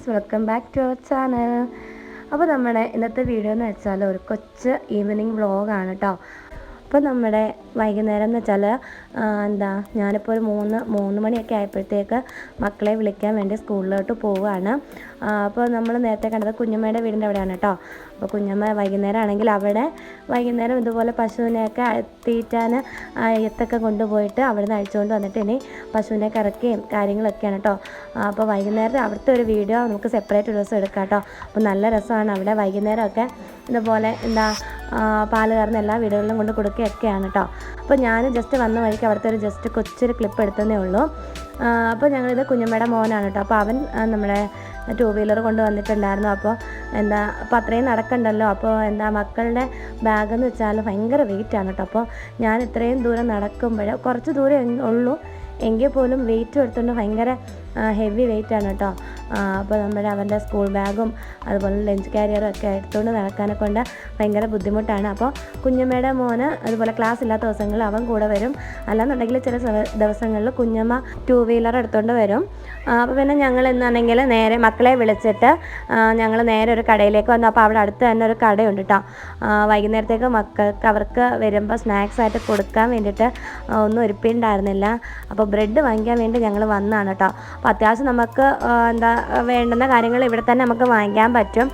Welcome back to our channel. അപ്പോൾ നമ്മുടെ ഇന്നത്തെ വീഡിയോ എന്ന് വെച്ചാൽ ഒരു കൊച്ച് ഈവനിങ് വ്ളോഗാണ് കേട്ടോ. അപ്പോൾ നമ്മുടെ വൈകുന്നേരം എന്ന് വെച്ചാൽ ഞാനിപ്പോൾ ഒരു മൂന്ന് മണിയൊക്കെ ആയപ്പോഴത്തേക്ക് മക്കളെ വിളിക്കാൻ വേണ്ടി സ്കൂളിലോട്ട് പോവുകയാണ്. അപ്പോൾ നമ്മൾ നേരത്തെ കണ്ടത് കുഞ്ഞമ്മയുടെ വീടിൻ്റെ അവിടെയാണ് കേട്ടോ. അപ്പോൾ കുഞ്ഞമ്മ വൈകുന്നേരം ആണെങ്കിൽ അവിടെ വൈകുന്നേരം ഇതുപോലെ പശുവിനെയൊക്കെ തീറ്റാൻ എത്തൊക്കെ കൊണ്ടുപോയിട്ട് അവിടെ നിന്ന് അഴിച്ചുകൊണ്ട് വന്നിട്ട് ഇനി പശുവിനെ കറക്കുകയും കാര്യങ്ങളൊക്കെയാണ് കേട്ടോ. അപ്പോൾ വൈകുന്നേരം അവിടുത്തെ ഒരു വീഡിയോ നമുക്ക് സെപ്പറേറ്റ് ഒരു ദിവസം എടുക്കാം കേട്ടോ. അപ്പോൾ നല്ല രസമാണ് അവിടെ വൈകുന്നേരമൊക്കെ ഇതുപോലെ പാല് കറന്ന് എല്ലാ വീടുകളിലും കൊണ്ട് കൊടുക്കുകയൊക്കെയാണ് കേട്ടോ. അപ്പോൾ ഞാൻ ജസ്റ്റ് വന്ന വഴിക്ക് അവിടുത്തെ ഒരു കൊച്ചൊരു ക്ലിപ്പ് എടുത്തതേ ഉള്ളൂ. അപ്പോൾ ഞങ്ങളിത് കുഞ്ഞമ്മയുടെ മോനാണ് കേട്ടോ. അപ്പോൾ അവൻ നമ്മുടെ 2 വീലർ കൊണ്ട് വന്നിട്ടുണ്ടായിരുന്നു. അപ്പോൾ അപ്പോൾ അത്രയും നടക്കണ്ടല്ലോ. അപ്പോൾ മക്കളുടെ ബാഗെന്ന് വെച്ചാൽ ഭയങ്കര വെയിറ്റാണ് കേട്ടോ. അപ്പോൾ ഞാൻ ഇത്രയും ദൂരം നടക്കുമ്പോൾ കുറച്ച് ദൂരം ഉള്ളൂ, എങ്കിൽ പോലും വെയിറ്റ് എടുത്തുകൊണ്ട് ഭയങ്കര ഹെവി വെയിറ്റാണ് കേട്ടോ. അപ്പോൾ അവൻ്റെ സ്കൂൾ ബാഗും അതുപോലെ ലഞ്ച് കാരിയറും ഒക്കെ എടുത്തുകൊണ്ട് നടക്കാനെ കൊണ്ട് ഭയങ്കര ബുദ്ധിമുട്ടാണ്. അപ്പോൾ കുഞ്ഞമ്മയുടെ മോന് അതുപോലെ ക്ലാസ് ഇല്ലാത്ത ദിവസങ്ങളിൽ അവൻ കൂടെ വരും. അല്ലാന്നുണ്ടെങ്കിൽ ചില ദിവസങ്ങളിൽ കുഞ്ഞമ്മ 2 വീലർ എടുത്തുകൊണ്ട് വരും. അപ്പോൾ പിന്നെ ഞങ്ങൾ എന്നാണെങ്കിൽ നേരെ മക്കളെ വിളിച്ചിട്ട് ഞങ്ങൾ നേരെ ഒരു കടയിലേക്ക് വന്നു. അപ്പോൾ അവിടെ അടുത്ത് തന്നെ ഒരു കടയുണ്ട് കേട്ടോ. വൈകുന്നേരത്തേക്ക് മക്കൾക്ക് അവർക്ക് വരുമ്പോൾ സ്നാക്സ് ആയിട്ട് കൊടുക്കാൻ വേണ്ടിയിട്ട് ഒന്നും ഒരുപ്പിണ്ടായിരുന്നില്ല. അപ്പോൾ ബ്രെഡ് വാങ്ങിക്കാൻ വേണ്ടി ഞങ്ങൾ വന്നതാണ് കേട്ടോ. അപ്പോൾ അത്യാവശ്യം നമുക്ക് വേണ്ടുന്ന കാര്യങ്ങൾ ഇവിടെ തന്നെ നമുക്ക് വാങ്ങിക്കാൻ പറ്റും.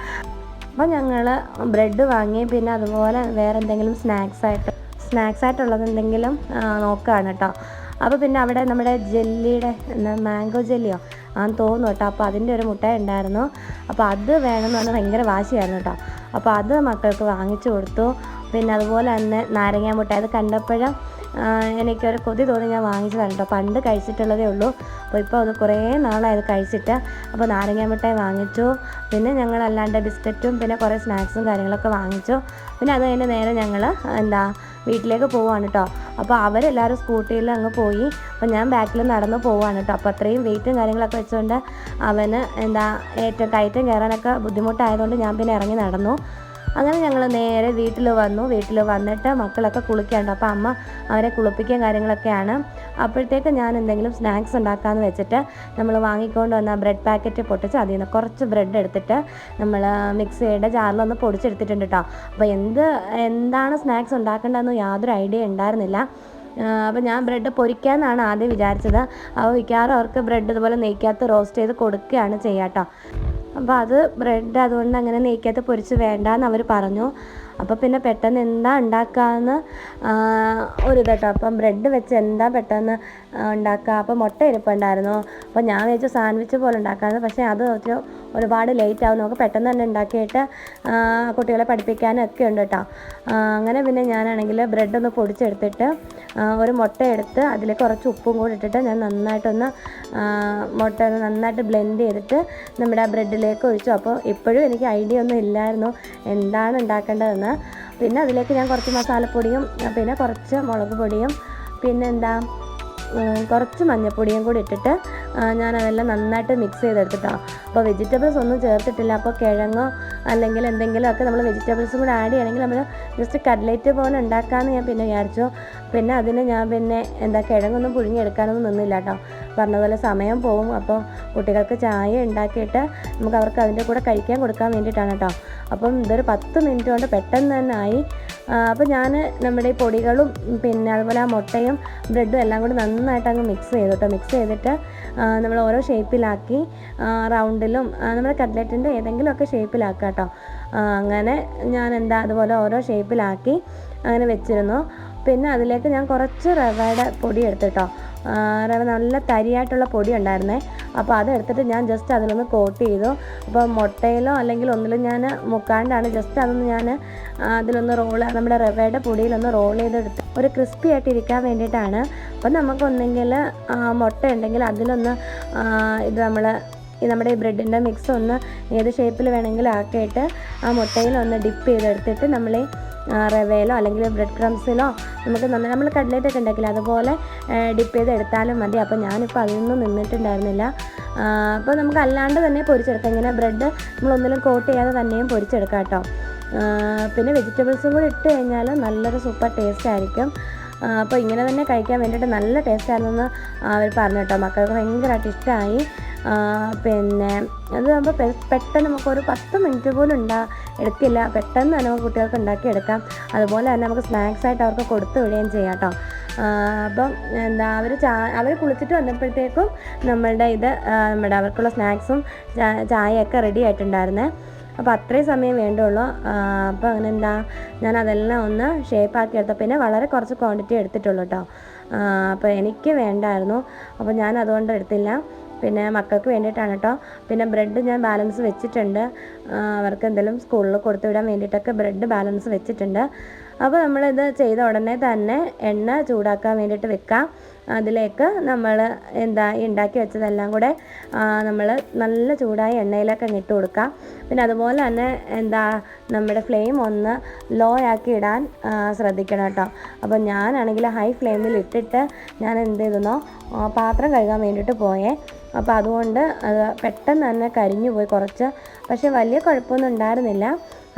അപ്പോൾ ഞങ്ങൾ ബ്രെഡ് വാങ്ങി, പിന്നെ അതുപോലെ വേറെ എന്തെങ്കിലും സ്നാക്സ് ആയിട്ടുള്ളത് എന്തെങ്കിലും നോക്കുകയാണ് കേട്ടോ. അപ്പോൾ പിന്നെ അവിടെ നമ്മുടെ ജെല്ലിയുടെ മാംഗോ ജെല്ലിയോ ആണെന്ന് തോന്നുന്നു കേട്ടോ. അപ്പോൾ അതിൻ്റെ ഒരു മുട്ട ഉണ്ടായിരുന്നു. അപ്പോൾ അത് വേണമെന്ന് പറഞ്ഞാൽ ഭയങ്കര വാശിയായിരുന്നു കേട്ടോ. അപ്പോൾ അത് മക്കൾക്ക് വാങ്ങിച്ചു കൊടുത്തു. പിന്നെ അതുപോലെ തന്നെ നാരങ്ങ മുട്ട, അത് കണ്ടപ്പോഴും എനിക്കൊരു കൊതി തോന്നി ഞാൻ വാങ്ങിച്ചതാണ് കേട്ടോ. പണ്ട് കഴിച്ചിട്ടുള്ളതേ ഉള്ളൂ. അപ്പോൾ ഇപ്പോൾ അത് കുറേ നാളായത് കഴിച്ചിട്ട്. അപ്പോൾ നാരങ്ങ മിഠായി വാങ്ങിച്ചു. പിന്നെ ഞങ്ങളല്ലാണ്ട് ബിസ്ക്കറ്റും പിന്നെ കുറേ സ്നാക്സും കാര്യങ്ങളൊക്കെ വാങ്ങിച്ചു. പിന്നെ അത് കഴിഞ്ഞ് നേരെ ഞങ്ങൾ വീട്ടിലേക്ക് പോവുകയാണ് കേട്ടോ. അപ്പോൾ അവരെല്ലാവരും സ്കൂട്ടിയിൽ അങ്ങ് പോയി. അപ്പോൾ ഞാൻ ബാക്കിൽ നടന്ന് പോവുകയാണ് കേട്ടോ. അപ്പോൾ അത്രയും വെയിറ്റും കാര്യങ്ങളൊക്കെ വെച്ചുകൊണ്ട് അവന് ഏറ്റവും കയറ്റം കയറാനൊക്കെ ബുദ്ധിമുട്ടായതുകൊണ്ട് ഞാൻ പിന്നെ ഇറങ്ങി നടന്നു. അങ്ങനെ ഞങ്ങൾ നേരെ വീട്ടിൽ വന്നു. വീട്ടിൽ വന്നിട്ട് മക്കളൊക്കെ കുളിക്കാനുണ്ട്. അപ്പോൾ അമ്മ അവരെ കുളിപ്പിക്കുകയും കാര്യങ്ങളൊക്കെയാണ്. അപ്പോഴത്തേക്ക് ഞാൻ എന്തെങ്കിലും സ്നാക്സ് ഉണ്ടാക്കാമെന്ന് വെച്ചിട്ട് നമ്മൾ വാങ്ങിക്കൊണ്ട് വന്ന ബ്രെഡ് പാക്കറ്റ് പൊട്ടിച്ച് അതിൽ നിന്ന് കുറച്ച് ബ്രെഡ് എടുത്തിട്ട് നമ്മൾ മിക്സിയുടെ ജാറിലൊന്ന് പൊടിച്ചെടുത്തിട്ടുണ്ട് കേട്ടോ. അപ്പോൾ എന്താണ് സ്നാക്സ് ഉണ്ടാക്കേണ്ടതെന്ന് യാതൊരു ഐഡിയ ഉണ്ടായിരുന്നില്ല. അപ്പോൾ ഞാൻ ബ്രെഡ് പൊരിക്കാമെന്നാണ് ആദ്യം വിചാരിച്ചത്. അപ്പോൾ മിക്കവാറും അവർക്ക് ബ്രെഡ് ഇതുപോലെ നെയ്ക്കകത്ത് റോസ്റ്റ് ചെയ്ത് കൊടുക്കുകയാണ് ചെയ്യുക കേട്ടോ. അപ്പോൾ അത് ബ്രെഡ് അതുകൊണ്ട് അങ്ങനെ നെയ്ക്കകത്ത് പൊരിച്ച് വേണ്ടാന്ന് അവർ പറഞ്ഞു. അപ്പോൾ പിന്നെ പെട്ടെന്ന് എന്താ ഉണ്ടാക്കാമെന്ന് കേട്ടോ. അപ്പം ബ്രെഡ് വെച്ച് എന്താ പെട്ടെന്ന് ഉണ്ടാക്കുക. അപ്പോൾ മുട്ട ഇരിപ്പുണ്ടായിരുന്നു. അപ്പോൾ ഞാൻ വിചാരിച്ചു സാൻഡ്വിച്ച് പോലെ ഉണ്ടാക്കാമെന്ന്. പക്ഷേ അത് ഒരുപാട് ലേറ്റ് ആവും, നമുക്ക് പെട്ടെന്ന് തന്നെ ഉണ്ടാക്കിയിട്ട് കുട്ടികളെ പഠിപ്പിക്കാനൊക്കെ ഉണ്ട് കേട്ടോ. അങ്ങനെ പിന്നെ ഞാനാണെങ്കിൽ ബ്രെഡൊന്ന് പൊടിച്ചെടുത്തിട്ട് ഒരു മുട്ട എടുത്ത് അതിലേക്ക് കുറച്ച് ഉപ്പും കൂടി ഇട്ടിട്ട് ഞാൻ മുട്ട നന്നായിട്ട് ബ്ലെൻഡ് ചെയ്തിട്ട് നമ്മുടെ ബ്രെഡിലേക്ക് ഒഴിച്ചു. അപ്പോൾ ഇപ്പോഴും എനിക്ക് ഐഡിയ ഒന്നും ഇല്ലായിരുന്നു എന്താണ് ഉണ്ടാക്കേണ്ടതെന്ന്. പിന്നെ അതിലേക്ക് ഞാൻ കുറച്ച് മസാലപ്പൊടിയും പിന്നെ കുറച്ച് മുളക് പൊടിയും പിന്നെ കുറച്ച് മഞ്ഞൾപ്പൊടിയും കൂടി ഇട്ടിട്ട് ഞാനതെല്ലാം നന്നായിട്ട് മിക്സ് ചെയ്തെടുത്തിട്ടാണ്. അപ്പോൾ വെജിറ്റബിൾസ് ഒന്നും ചേർത്തിട്ടില്ല. അപ്പോൾ കിഴങ്ങോ അല്ലെങ്കിൽ എന്തെങ്കിലുമൊക്കെ നമ്മൾ വെജിറ്റബിൾസും കൂടെ ആഡ് ചെയ്യണമെങ്കിൽ നമ്മൾ ജസ്റ്റ് കട്ട്ലേറ്റ് പോലെ ഉണ്ടാക്കാമെന്ന് ഞാൻ പിന്നെ വിചാരിച്ചു. പിന്നെ അതിന് ഞാൻ പിന്നെ കിഴങ്ങൊന്നും പുഴുങ്ങിയെടുക്കാനൊന്നും നിന്നില്ല കേട്ടോ. പറഞ്ഞതുപോലെ സമയം പോവും. അപ്പോൾ കുട്ടികൾക്ക് ചായ ഉണ്ടാക്കിയിട്ട് നമുക്ക് അവർക്ക് അതിൻ്റെ കൂടെ കഴിക്കാൻ കൊടുക്കാൻ വേണ്ടിയിട്ടാണ് കേട്ടോ. അപ്പം ഇതൊരു 10 മിനിറ്റ് കൊണ്ട് പെട്ടെന്ന് തന്നെ ആയി. അപ്പോൾ ഞാൻ നമ്മുടെ ഈ പൊടികളും പിന്നെ അതുപോലെ ആ മുട്ടയും ബ്രെഡും എല്ലാം കൂടി നന്നായിട്ട് അങ്ങ് മിക്സ് ചെയ്തു കേട്ടോ. മിക്സ് ചെയ്തിട്ട് നമ്മൾ ഓരോ ഷേപ്പിലാക്കി റൗണ്ടിലും നമ്മുടെ കട്ട്ലറ്റിൻ്റെ ഏതെങ്കിലുമൊക്കെ ഷേപ്പിലാക്കുക കേട്ടോ. അങ്ങനെ ഞാൻ അതുപോലെ ഓരോ ഷേപ്പിലാക്കി അങ്ങനെ വെച്ചിരുന്നു. പിന്നെ അതിലേക്ക് ഞാൻ കുറച്ച് റവയുടെ പൊടി എടുത്തിട്ടോ. റവ നല്ല തരിയായിട്ടുള്ള പൊടി ഉണ്ടായിരുന്നേ. അപ്പോൾ അതെടുത്തിട്ട് ഞാൻ ജസ്റ്റ് അതിലൊന്ന് കോട്ട് ചെയ്തു. അപ്പോൾ മുട്ടയിലോ അല്ലെങ്കിൽ ഒന്നിലും ഞാൻ മുക്കാണ്ടാണ് ജസ്റ്റ് അതൊന്ന് ഞാൻ അതിലൊന്ന് നമ്മുടെ റവയുടെ പൊടിയിലൊന്ന് റോൾ ചെയ്തെടുത്ത് ഒരു ക്രിസ്പി ആയിട്ട് ഇരിക്കാൻ വേണ്ടിയിട്ടാണ്. അപ്പോൾ നമുക്കൊന്നെങ്കിൽ മുട്ട ഉണ്ടെങ്കിൽ അതിലൊന്ന് നമ്മുടെ ഈ ബ്രെഡിൻ്റെ മിക്സ് ഒന്ന് ഏത് ഷേപ്പിൽ വേണമെങ്കിലും ആക്കിയിട്ട് ആ മുട്ടയിലൊന്ന് ഡിപ്പ് ചെയ്തെടുത്തിട്ട് നമ്മൾ റവയിലോ അല്ലെങ്കിൽ ബ്രെഡ് ക്രംസിലോ നമുക്ക് നമ്മൾ കട്ട്ലേറ്റൊക്കെ ഉണ്ടാക്കില്ല അതുപോലെ ഡിപ്പ് ചെയ്തെടുത്താലും മതി. അപ്പോൾ ഞാനിപ്പോൾ അതിനൊന്നും നിന്നിട്ടുണ്ടായിരുന്നില്ല. അപ്പോൾ നമുക്ക് അല്ലാണ്ട് തന്നെ പൊരിച്ചെടുക്കാം. ഇങ്ങനെ ബ്രെഡ് നമ്മളൊന്നിലും കോട്ട് ചെയ്യാതെ തന്നെയും പൊരിച്ചെടുക്കാം കേട്ടോ. പിന്നെ വെജിറ്റബിൾസും കൂടി ഇട്ട് കഴിഞ്ഞാൽ നല്ലൊരു സൂപ്പർ ടേസ്റ്റ് ആയിരിക്കും. അപ്പോൾ ഇങ്ങനെ തന്നെ കഴിക്കാൻ വേണ്ടിയിട്ട് നല്ല ടേസ്റ്റ് ആയിരുന്നെന്ന് അവർ പറഞ്ഞു കേട്ടോ. മക്കൾക്ക് ഭയങ്കരമായിട്ട് ഇഷ്ടമായി. പിന്നെ അത് നമ്മൾ പെട്ടെന്ന് നമുക്കൊരു 10 മിനിറ്റ് പോലും എടുക്കില്ല, പെട്ടെന്ന് തന്നെ നമുക്ക് കുട്ടികൾക്ക് ഉണ്ടാക്കിയെടുക്കാം. അതുപോലെ തന്നെ നമുക്ക് സ്നാക്സായിട്ട് അവർക്ക് കൊടുത്തു വിടുകയും ചെയ്യാം കേട്ടോ. അപ്പം എന്താ അവർ കുളിച്ചിട്ട് വന്നപ്പോഴത്തേക്കും നമ്മുടെ അവർക്കുള്ള സ്നാക്സും ചായയൊക്കെ റെഡി ആയിട്ടുണ്ടായിരുന്നേ. അപ്പോൾ അത്രയും സമയം വേണ്ടുള്ളൂ. അപ്പോൾ അങ്ങനെ ഞാൻ അതെല്ലാം ഒന്ന് ഷേപ്പാക്കി എടുത്ത, പിന്നെ വളരെ കുറച്ച് ക്വാണ്ടിറ്റി എടുത്തിട്ടുള്ളൂ കേട്ടോ. അപ്പോൾ എനിക്ക് വേണ്ടായിരുന്നു, അപ്പോൾ ഞാൻ അതുകൊണ്ട് എടുത്തില്ല. പിന്നെ മക്കൾക്ക് വേണ്ടിയിട്ടാണ് കേട്ടോ. പിന്നെ ബ്രെഡ് ഞാൻ ബാലൻസ് വെച്ചിട്ടുണ്ട്, അവർക്ക് എന്തെങ്കിലും സ്കൂളിൽ കൊടുത്തു വിടാൻ വേണ്ടിയിട്ടൊക്കെ ബ്രെഡ് ബാലൻസ് വെച്ചിട്ടുണ്ട്. അപ്പോൾ നമ്മളിത് ചെയ്ത ഉടനെ തന്നെ എണ്ണ ചൂടാക്കാൻ വേണ്ടിയിട്ട് വെക്കാം. അതിലേക്ക് നമ്മൾ ഉണ്ടാക്കി വെച്ചതെല്ലാം കൂടെ നമ്മൾ നല്ല ചൂടായ എണ്ണയിലൊക്കെ ഇട്ട് കൊടുക്കാം. പിന്നെ അതുപോലെ തന്നെ നമ്മുടെ ഫ്ലെയിം ഒന്ന് ലോ ആക്കി ഇടാൻ ശ്രദ്ധിക്കണം കേട്ടോ. അപ്പോൾ ഞാനാണെങ്കിൽ ഹൈ ഫ്ലെയിമിൽ ഇട്ടിട്ട് ഞാൻ എന്ത് ചെയ്തെന്നോ പാത്രം കഴുകാൻ വേണ്ടിയിട്ട് പോയേ. അപ്പോൾ അതുകൊണ്ട് അത് പെട്ടെന്ന് തന്നെ കരിഞ്ഞു പോയി കുറച്ച്, പക്ഷേ വലിയ കുഴപ്പമൊന്നും ഉണ്ടായിരുന്നില്ല.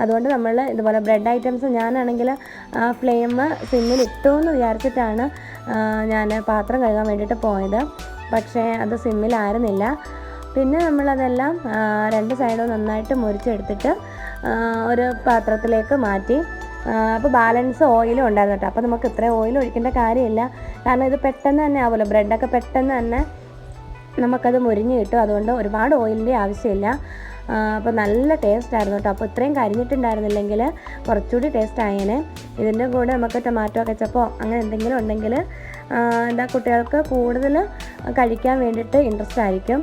അതുകൊണ്ട് നമ്മൾ ഇതുപോലെ ബ്രെഡ് ഐറ്റംസ് ഞാനാണെങ്കിൽ ഫ്ലെയിം സിമ്മിൽ ഇട്ടു എന്ന് വിചാരിച്ചിട്ടാണ് ഞാൻ പാത്രം കഴുകാൻ വേണ്ടിയിട്ട് പോയത്, പക്ഷേ അത് സിമ്മിലായിരുന്നില്ല. പിന്നെ നമ്മളതെല്ലാം 2 സൈഡും നന്നായിട്ട് മുരിച്ചെടുത്തിട്ട് ഒരു പാത്രത്തിലേക്ക് മാറ്റി. അപ്പോൾ ബാലൻസ് ഓയിലും ഉണ്ടായിരുന്നു കേട്ടോ. അപ്പോൾ നമുക്ക് ഇത്രയും ഓയിൽ ഒഴിക്കേണ്ട കാര്യമില്ല, കാരണം ഇത് പെട്ടെന്ന് തന്നെ ആവുമല്ലോ, ബ്രെഡൊക്കെ പെട്ടെന്ന് തന്നെ നമുക്കത് മുരിഞ്ഞ് കിട്ടും. അതുകൊണ്ട് ഒരുപാട് ഓയിലിൻ്റെ ആവശ്യമില്ല. അപ്പോൾ നല്ല ടേസ്റ്റ് ആയിരുന്നു കേട്ടോ. അപ്പോൾ ഇത്രയും കരിഞ്ഞിട്ടുണ്ടായിരുന്നില്ലെങ്കിൽ കുറച്ചുകൂടി ടേസ്റ്റ് ആയേനെ. ഇതിൻ്റെ കൂടെ നമുക്ക് ടൊമാറ്റോ കെച്ചപ്പോ അങ്ങനെ എന്തെങ്കിലും ഉണ്ടെങ്കിൽ കുട്ടികൾക്ക് കൂടുതൽ കഴിക്കാൻ വേണ്ടിയിട്ട് ഇൻട്രസ്റ്റ് ആയിരിക്കും.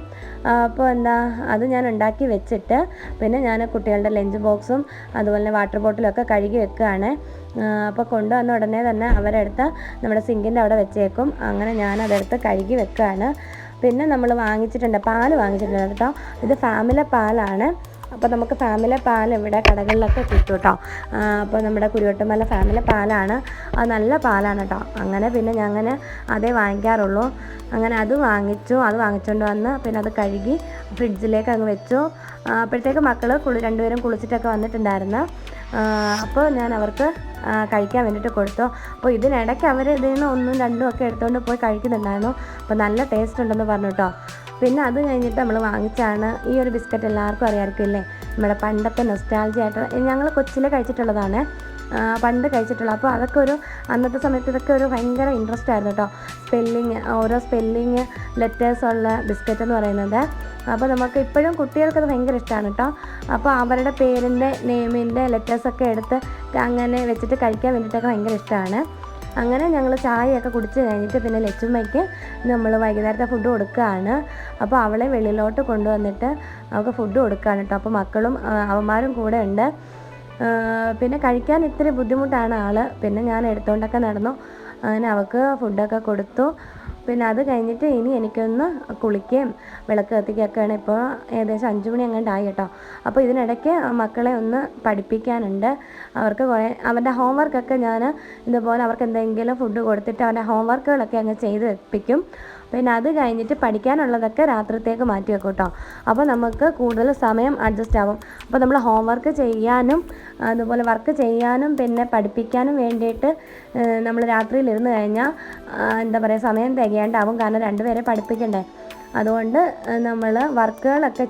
അപ്പോൾ അത് ഞാൻ ഉണ്ടാക്കി വെച്ചിട്ട് പിന്നെ ഞാൻ കുട്ടികളുടെ ലഞ്ച് ബോക്സും അതുപോലെ തന്നെ വാട്ടർ ബോട്ടിലൊക്കെ കഴുകി വെക്കുകയാണ്. അപ്പോൾ കൊണ്ടുവന്ന ഉടനെ തന്നെ അവരെടുത്ത് നമ്മുടെ സിങ്കിൻ്റെ അവിടെ വെച്ചേക്കും. അങ്ങനെ ഞാനതെടുത്ത് കഴുകി വെക്കുകയാണ്. പിന്നെ നമ്മൾ പാല് വാങ്ങിച്ചിട്ടുണ്ട് കേട്ടോ. ഇത് ഫാമിലെ പാലാണ്. അപ്പോൾ നമുക്ക് ഫാമിലെ പാൽ ഇവിടെ കടകളിലൊക്കെ കിട്ടും കേട്ടോ. അപ്പോൾ നമ്മുടെ കുരുവട്ടുമല ഫാമിലെ പാലാണ്, അത് നല്ല പാലാണ് കേട്ടോ. അങ്ങനെ പിന്നെ ഞാൻ അതേ വാങ്ങിക്കാറുള്ളൂ. അങ്ങനെ അത് വാങ്ങിച്ചുകൊണ്ട് വന്ന് പിന്നെ അത് കഴുകി ഫ്രിഡ്ജിലേക്ക് അങ്ങ് വെച്ചു. അപ്പോഴത്തേക്ക് മക്കൾ രണ്ടുപേരും കുളിച്ചിട്ടൊക്കെ വന്നിട്ടുണ്ടായിരുന്നു. അപ്പോൾ ഞാൻ അവർക്ക് കഴിക്കാൻ വേണ്ടിയിട്ട് കൊടുത്തു. അപ്പോൾ ഇതിനിടയ്ക്ക് അവർ ഇതിൽ നിന്ന് 1ഉം 2ഉം ഒക്കെ എടുത്തുകൊണ്ട് പോയി കഴിക്കുന്നുണ്ടായിരുന്നു. അപ്പോൾ നല്ല ടേസ്റ്റ് ഉണ്ടെന്ന് പറഞ്ഞു കേട്ടോ. പിന്നെ അത് കഴിഞ്ഞിട്ട് നമ്മൾ വാങ്ങിച്ചാണ് ഈ ഒരു ബിസ്ക്കറ്റ്, എല്ലാവർക്കും അറിയാമായിരിക്കില്ലേ, നമ്മുടെ പണ്ടത്തെ നൊസ്റ്റാൾജിയ ആയിട്ട് ഞങ്ങൾ കൊച്ചിലെ കഴിച്ചിട്ടുള്ളതാണ്, പണ്ട് കഴിച്ചിട്ടുള്ളത്. അപ്പോൾ അതൊക്കെ അന്നത്തെ സമയത്ത് ഇതൊക്കെ ഭയങ്കര ഇൻട്രസ്റ്റ് ആയിരുന്നു കേട്ടോ. ഓരോ സ്പെല്ലിങ് ലെറ്റേഴ്സുള്ള ബിസ്ക്കറ്റ് എന്ന് പറയുന്നത്. അപ്പോൾ നമുക്ക് ഇപ്പോഴും കുട്ടികൾക്കത് ഭയങ്കര ഇഷ്ടമാണ് കേട്ടോ. അപ്പോൾ അവരുടെ പേരിൻ്റെ നെയിമിൻ്റെ ലെറ്റേഴ്സൊക്കെ എടുത്ത് അങ്ങനെ വെച്ചിട്ട് കഴിക്കാൻ വേണ്ടിയിട്ടൊക്കെ ഭയങ്കര ഇഷ്ടമാണ്. അങ്ങനെ ഞങ്ങൾ ചായയൊക്കെ കുടിച്ച് കഴിഞ്ഞിട്ട് പിന്നെ ലച്ചുമ്മയ്ക്ക് നമ്മൾ വൈകുന്നേരത്തെ ഫുഡ് കൊടുക്കുകയാണ്. അപ്പോൾ അവളെ വെളിയിലോട്ട് കൊണ്ടുവന്നിട്ട് അവൾക്ക് ഫുഡ് കൊടുക്കുകയാണ് കേട്ടോ. അപ്പോൾ മക്കളും അവന്മാരും കൂടെ ഉണ്ട്. പിന്നെ കഴിക്കാൻ ഇത്തിരി ബുദ്ധിമുട്ടാണ് ആൾ. പിന്നെ ഞാൻ എടുത്തുകൊണ്ടൊക്കെ നടന്നു. അങ്ങനെ അവൾക്ക് ഫുഡൊക്കെ കൊടുത്തു. പിന്നെ അത് കഴിഞ്ഞിട്ട് ഇനി എനിക്കൊന്ന് കുളിക്കുകയും വിളക്ക് കത്തിക്കുകയൊക്കെയാണ്. ഇപ്പോൾ ഏകദേശം 5 മണി അങ്ങോട്ടായി കേട്ടോ. അപ്പോൾ ഇതിനിടയ്ക്ക് മക്കളെ ഒന്ന് പഠിപ്പിക്കാനുണ്ട്. അവർക്ക് അവരുടെ ഹോംവർക്കൊക്കെ ഞാൻ ഇതുപോലെ അവർക്ക് എന്തെങ്കിലും ഫുഡ് കൊടുത്തിട്ട് അവരുടെ ഹോംവർക്കുകളൊക്കെ അങ്ങ് ചെയ്ത് വെപ്പിക്കും. പിന്നെ അത് കഴിഞ്ഞിട്ട് പഠിക്കാനുള്ളതൊക്കെ രാത്രിത്തേക്ക് മാറ്റി വെക്കും കേട്ടോ. അപ്പോൾ നമുക്ക് കൂടുതൽ സമയം അഡ്ജസ്റ്റ് ആവും. അപ്പോൾ നമ്മൾ ഹോംവർക്ക് ചെയ്യാനും അതുപോലെ വർക്ക് ചെയ്യാനും പിന്നെ പഠിപ്പിക്കാനും വേണ്ടിയിട്ട് നമ്മൾ രാത്രിയിൽ ഇരുന്ന് കഴിഞ്ഞാൽ സമയം തികയാണ്ടാവും, കാരണം 2 പേരെ പഠിപ്പിക്കണ്ടേ. അതുകൊണ്ട് നമ്മൾ വർക്കുകളൊക്കെ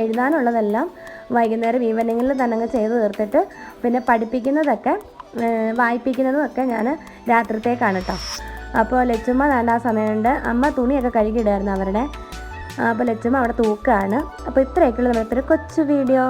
എഴുതാനുള്ളതെല്ലാം വൈകുന്നേരം ഈവനിങ്ങിൽ തന്നെ അങ്ങ് ചെയ്ത് തീർത്തിട്ട് പിന്നെ പഠിപ്പിക്കുന്നതൊക്കെ വായിപ്പിക്കുന്നതുമൊക്കെ ഞാൻ രാത്രിത്തേക്കാണ് കേട്ടോ. അപ്പോൾ ലച്ചുമ്മ ആ സമയമുണ്ട്, അമ്മ തുണിയൊക്കെ കഴുകിയിടുമായിരുന്നു അവരുടെ. അപ്പോൾ ലച്ചുമ്മ അവിടെ തൂക്കുകയാണ്. അപ്പോൾ ഇത്രയൊക്കെയുള്ള നമ്മുടെ കൊച്ചു വീഡിയോ.